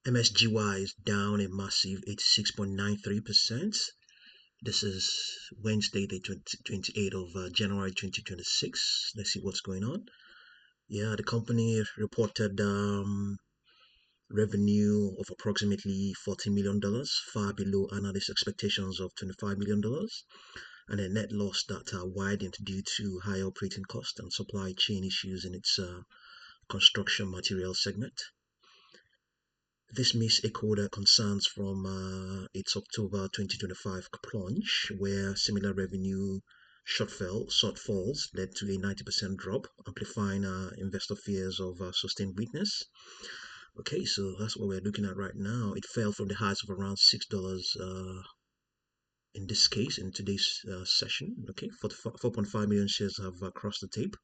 MSGY is down a massive 86.93%. This is Wednesday, the 28th of January 2026. Let's see what's going on. Yeah, the company reported revenue of approximately $40 million, far below analyst expectations of $25 million, and a net loss that widened due to high operating costs and supply chain issues in its construction material segment. This miss echoed concerns from its October 2025 plunge, where similar revenue shortfalls led to a 90% drop, amplifying investor fears of sustained weakness. Okay, so that's what we're looking at right now. It fell from the highs of around $6 in this case in today's session. Okay, 4.5 million shares have crossed the tape.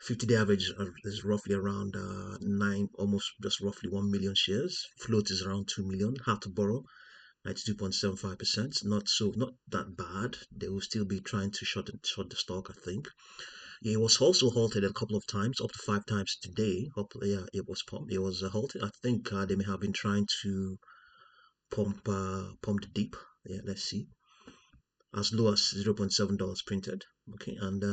50-day average is roughly around nine, almost just roughly 1 million shares. Float is around 2 million. How to borrow 92.75%. Not that bad. They will still be trying to short the stock, I think. Yeah, it was also halted a couple of times, up to 5 times today. Yeah, it was pumped. It was halted. I think they may have been trying to pump the deep. Yeah, let's see. As low as $0.7 printed. Okay, and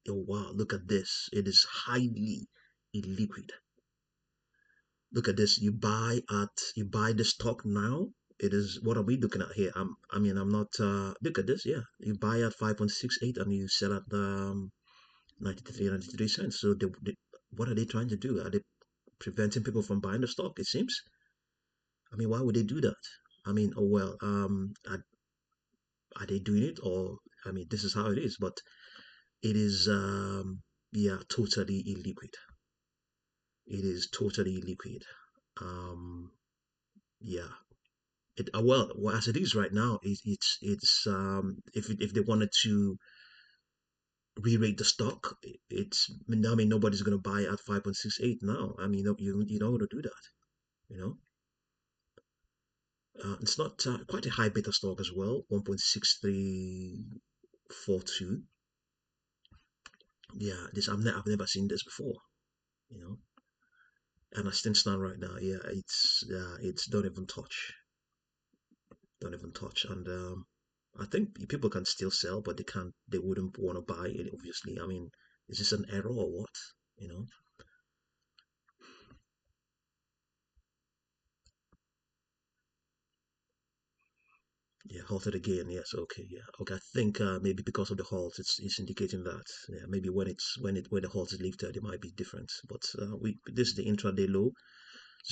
oh wow, look at this. It is highly illiquid. Look at this. You buy the stock now. It is, what are we looking at here? I'm not. Look at this. Yeah, you buy at 5.68 and you sell at 93 cents. So what are they trying to do? Are they preventing people from buying the stock? It seems. I mean, why would they do that? I mean, oh well. Are they doing it, or I mean, this is how it is. But it is yeah, totally illiquid. It is totally illiquid. Um, yeah. Well, as it is right now, it's if they wanted to re-rate the stock, I mean nobody's gonna buy at 5.68 now. I mean you don't want to do that, you know. It's not quite a high beta stock as well, 1.6342. Yeah, I've never seen this before, you know. And I still stand right now. Yeah, it's don't even touch. And I think people can still sell, but they wouldn't want to buy it. Obviously, I mean, is this an error or what? You know? Yeah, halted again. Yes, okay, yeah, okay. I think maybe because of the halt, it's indicating that. Yeah, maybe when the halt is lifted, it might be different. But we this is the intraday low,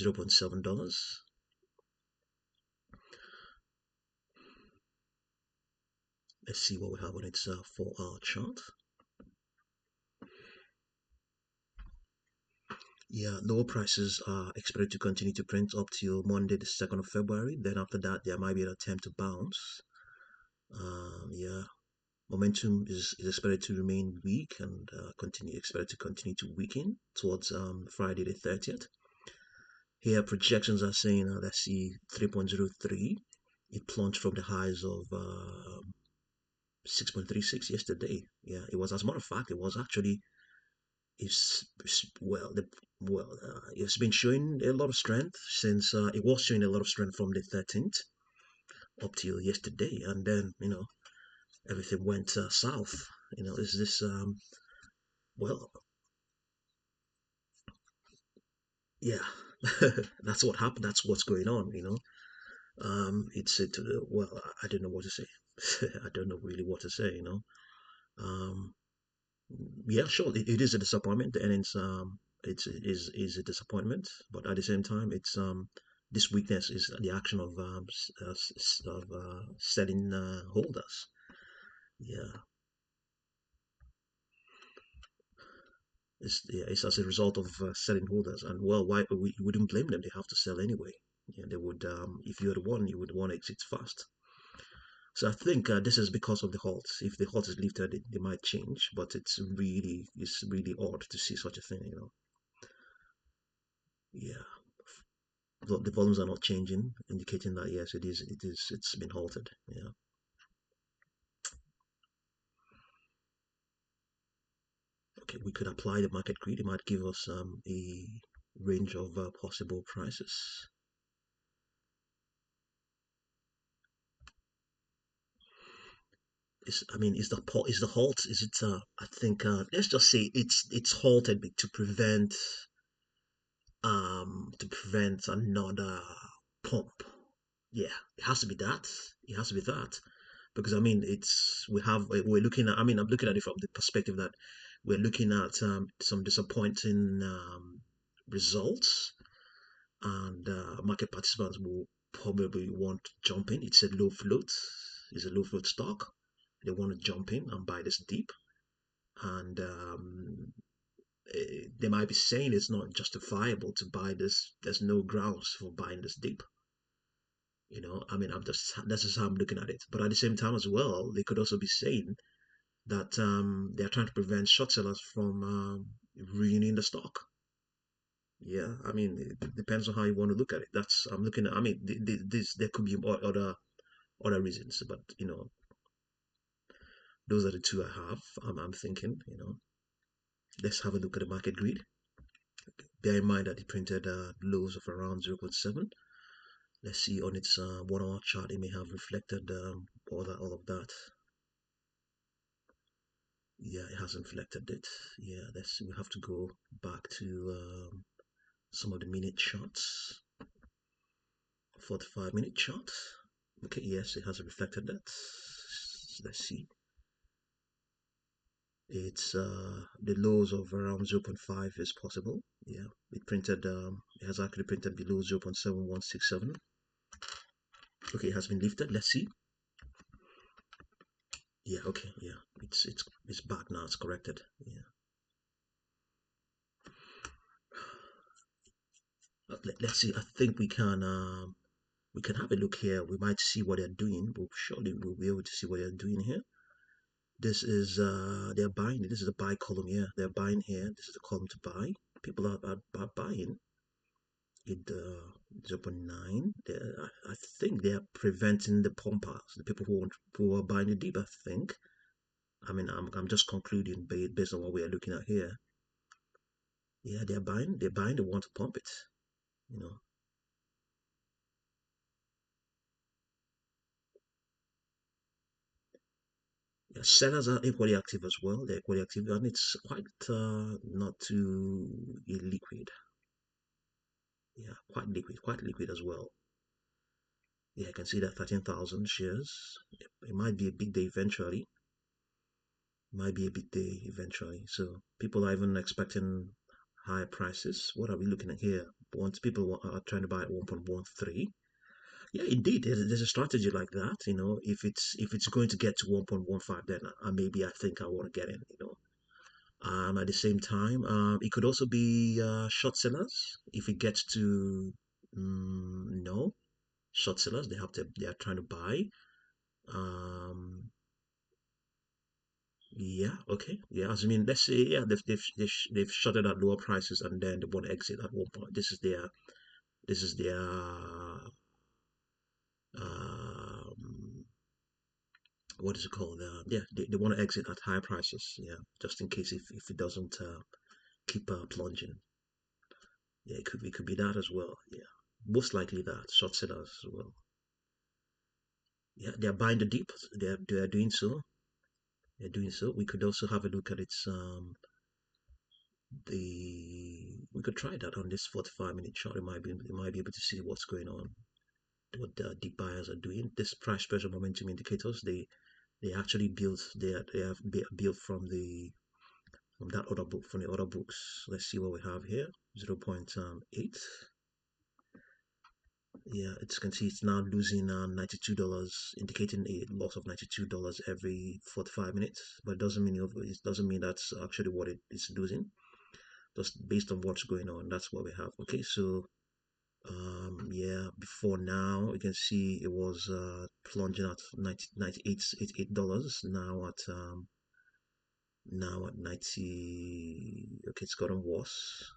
$0.7. Let's see what we have on its 4-hour chart. Yeah, lower prices are expected to continue to print up till Monday, the 2nd of February. Then after that, there might be an attempt to bounce. Yeah, momentum is expected to remain weak and expected to continue to weaken towards Friday the 30th. Here, projections are saying, let's see, 3.03. It plunged from the highs of 6.36 yesterday. Yeah, it was, as a matter of fact, it was actually well, it's been showing a lot of strength since it was showing a lot of strength from the 13th up till yesterday, and then everything went south. Is this well, yeah, that's what happened. That's what's going on. It's well, I don't know what to say. I don't know really what to say. Um, yeah, sure, it is a disappointment, and it's a disappointment, but at the same time, it's this weakness is the action of selling holders. Yeah, it's as a result of selling holders, and well, why we wouldn't blame them? They have to sell anyway. Yeah, they would. If you're the one, you would want to exit fast. So I think this is because of the halt. If the halt is lifted, they might change, but it's really odd to see such a thing. Yeah. The volumes are not changing, indicating that yes, it's been halted. Yeah. Okay, we could apply the market greed. It might give us a range of possible prices. Is the halt? Is it? I think. Let's just say it's halted to prevent another pump. Yeah, it has to be that. It has to be that because I mean it's we're looking at. I mean I'm looking at it from the perspective that we're looking at some disappointing results, and market participants will probably want to jump in. It's a low float. It's a low float stock. They want to jump in and buy this deep, and they might be saying it's not justifiable to buy this. There's no grounds for buying this deep. I mean, I'm just that's just how I'm looking at it. But at the same time, as well, they could also be saying that they're trying to prevent short sellers from ruining the stock. Yeah, I mean, it depends on how you want to look at it. That's I'm looking at. I mean, this there could be other reasons, but those are the two I have. I'm thinking. Let's have a look at the market grid. Bear in mind that it printed lows of around zero point 0.7. Let's see on its 1 hour chart, it may have reflected all of that. Yeah, it has reflected it. Yeah, we have to go back to some of the minute charts. 45-minute chart. Okay, yes, it has reflected that. Let's see. It's the lows of around zero point 0.5 is possible. Yeah, it has actually printed below 0.7167. Okay, it has been lifted. Let's see. Yeah, okay, yeah. It's back now, it's corrected. Yeah. Let's see. I think we can have a look here. We might see what they're doing. We'll be able to see what they're doing here. This is they're buying. This is the buy column here. They're buying here. This is the column to buy. People are buying it 0 0.9. I think they are preventing the pumpers, the people who are buying the deep. I think. I mean, I'm just concluding based on what we are looking at here. Yeah, they're buying. They're buying. They want to pump it. You know. Yeah, sellers are equally active as well. They're equally active, and it's quite not too illiquid. Yeah, quite liquid as well. Yeah, I can see that 13,000 shares. It might be a big day eventually. Might be a big day eventually. So people are even expecting higher prices. What are we looking at here? Once people are trying to buy at 1.13. Yeah, indeed, there's a strategy like that. If it's going to get to 1.15, then maybe I think I want to get in. At the same time, it could also be short sellers. If it gets to no short sellers, they are trying to buy. Um, yeah, okay, yeah. As I mean, let's say yeah, they've shot it at lower prices and then they want to exit at one point. This is their um, what is it called? Yeah, they want to exit at higher prices. Yeah, just in case if it doesn't keep plunging. Yeah, it could be that as well. Yeah, most likely that short sellers as well. Yeah, they're buying the dip. They're doing so. They're doing so. We could also have a look at its the we could try that on this 45-minute chart. It might be able to see what's going on, what the deep buyers are doing. This price pressure momentum indicators, they actually built from that other book from the other books. Let's see what we have here. 0.8. Yeah, you can see it's now losing $92, indicating a loss of $92 every 45 minutes. But it doesn't mean that's actually what it is losing. Just based on what's going on, that's what we have. Okay, so yeah, before now you can see it was plunging at 98 dollars. Now at 90. Okay, it's gotten worse.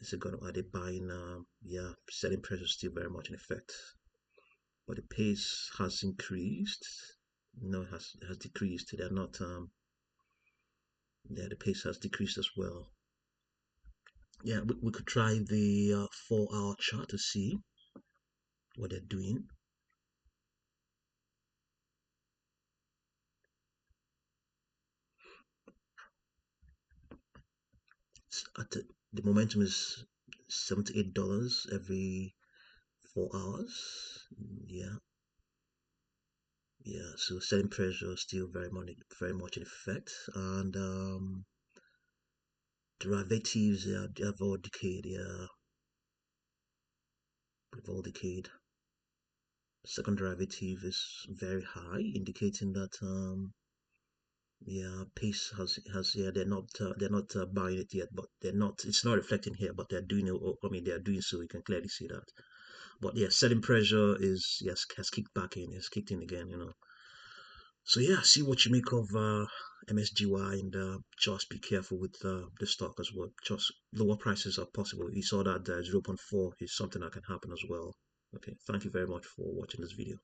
It's gotten are they buying? Yeah, selling pressure is still very much in effect. But the pace has increased. No, it has decreased. They're not. Yeah, the pace has decreased as well. Yeah, we could try the 4 hour chart to see what they're doing. At the momentum is $78 every 4 hours. Yeah, yeah. So selling pressure is still very much in effect, and derivatives, yeah, have all decayed. Yeah, they've all decayed. Second derivative is very high, indicating that yeah, pace has yeah, they're not buying it yet, but they're not. It's not reflecting here, but they're doing it. I mean, they're doing so. You can clearly see that. But yeah, selling pressure is yes has kicked back in. Has kicked in again. So yeah, see what you make of MSGY, and just be careful with the stock as well. Just lower prices are possible. You saw that zero point 0.4 is something that can happen as well. Okay, thank you very much for watching this video.